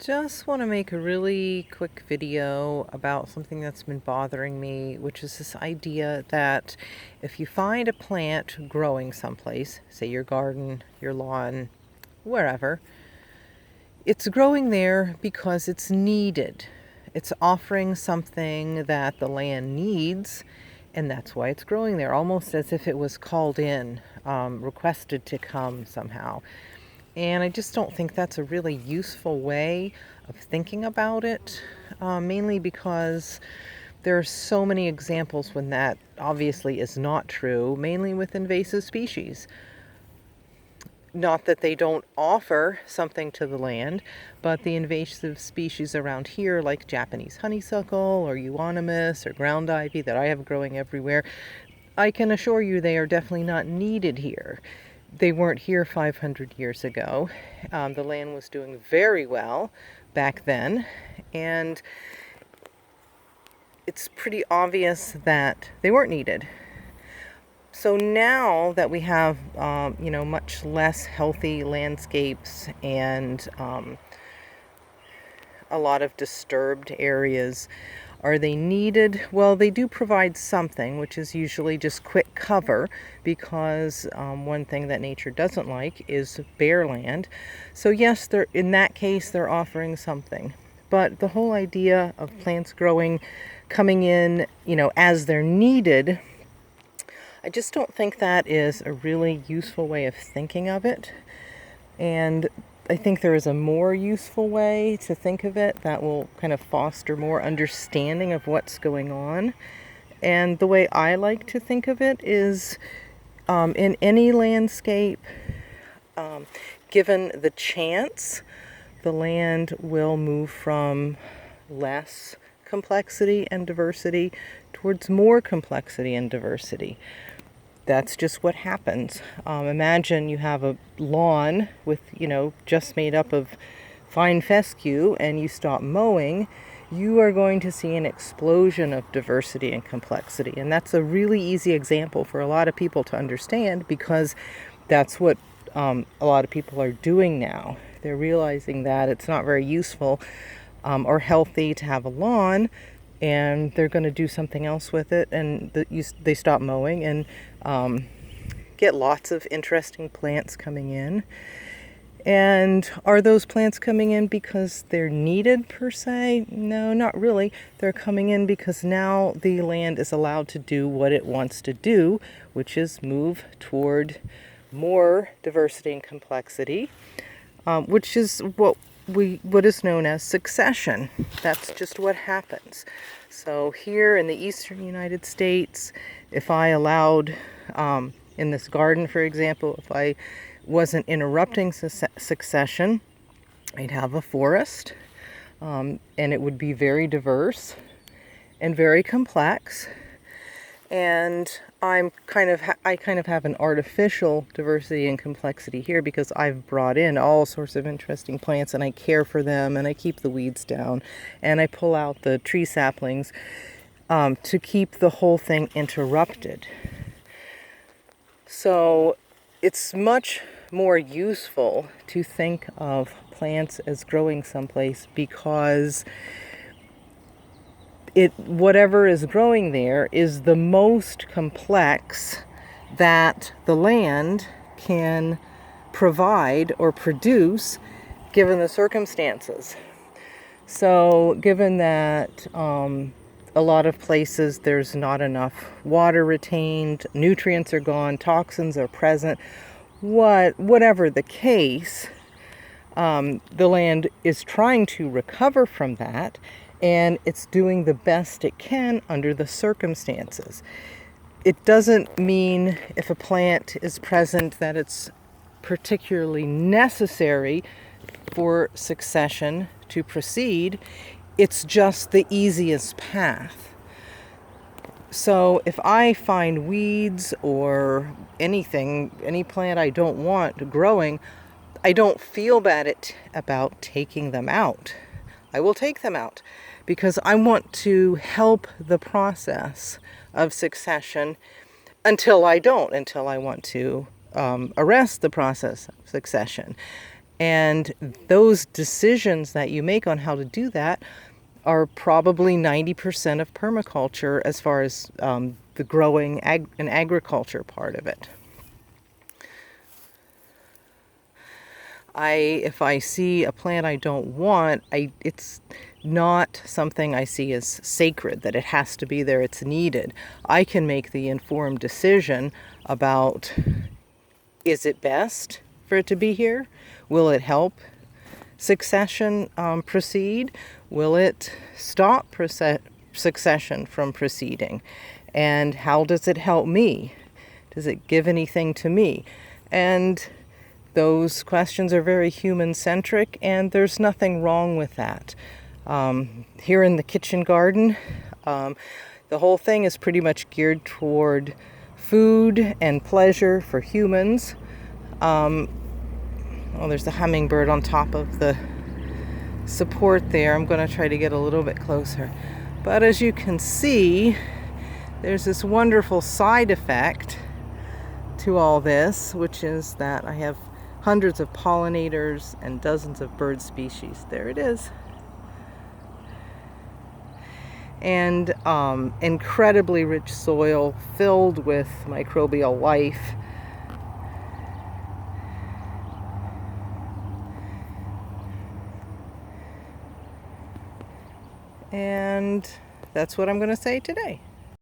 Just want to make a really quick video about something that's been bothering me, which is this idea that if you find a plant growing someplace, say your garden, your lawn, wherever, it's growing there because it's needed. It's offering something that the land needs, and that's why it's growing there, almost as if it was called in, requested to come somehow. And I just don't think that's a really useful way of thinking about it, mainly because there are so many examples when that obviously is not true, mainly with invasive species. Not that they don't offer something to the land, but the invasive species around here, like Japanese honeysuckle or euonymus or ground ivy that I have growing everywhere, I can assure you they are definitely not needed here. They weren't here 500 years ago. The land was doing very well back then, and it's pretty obvious that they weren't needed. So now that we have, much less healthy landscapes and a lot of disturbed areas, are they needed? Well, they do provide something, which is usually just quick cover, because one thing that nature doesn't like is bare land. So yes, in that case, they're offering something. But the whole idea of plants coming in, as they're needed, I just don't think that is a really useful way of thinking of it. And I think there is a more useful way to think of it that will kind of foster more understanding of what's going on. And the way I like to think of it is, in any landscape, given the chance, the land will move from less complexity and diversity towards more complexity and diversity. That's just what happens. Imagine you have a lawn with, just made up of fine fescue, and you stop mowing, you are going to see an explosion of diversity and complexity. And that's a really easy example for a lot of people to understand, because that's what a lot of people are doing now. They're realizing that it's not very useful or healthy to have a lawn, and they're going to do something else with it, and they stop mowing and get lots of interesting plants coming in. And are those plants coming in because they're needed per se? No, not really. They're coming in because now the land is allowed to do what it wants to do, which is move toward more diversity and complexity, which is what is known as succession. That's just what happens. So here in the eastern United States, if I allowed, in this garden, for example, if I wasn't interrupting succession, I'd have a forest, and it would be very diverse and very complex. And I kind of have an artificial diversity and complexity here, because I've brought in all sorts of interesting plants, and I care for them, and I keep the weeds down, and I pull out the tree saplings to keep the whole thing interrupted. So it's much more useful to think of plants as growing someplace, because whatever is growing there is the most complex that the land can provide or produce given the circumstances. So given that a lot of places there's not enough water retained, nutrients are gone, toxins are present, whatever the case, the land is trying to recover from that, and it's doing the best it can under the circumstances. It doesn't mean if a plant is present that it's particularly necessary for succession to proceed. It's just the easiest path. So if I find weeds or anything, any plant I don't want growing, I don't feel bad about taking them out. I will take them out because I want to help the process of succession until I want to arrest the process of succession. And those decisions that you make on how to do that are probably 90% of permaculture as far as the growing and agriculture part of it. If I see a plant I don't want, it's not something I see as sacred, that it has to be there, it's needed. I can make the informed decision about, is it best for it to be here? Will it help succession proceed? Will it stop succession from proceeding? And how does it help me? Does it give anything to me? And those questions are very human-centric, and there's nothing wrong with that. Here in the kitchen garden, the whole thing is pretty much geared toward food and pleasure for humans. Oh, there's a hummingbird on top of the support there. I'm going to try to get a little bit closer. But as you can see, there's this wonderful side effect to all this, which is that I have hundreds of pollinators and dozens of bird species. There it is. And incredibly rich soil filled with microbial life. And that's what I'm going to say today.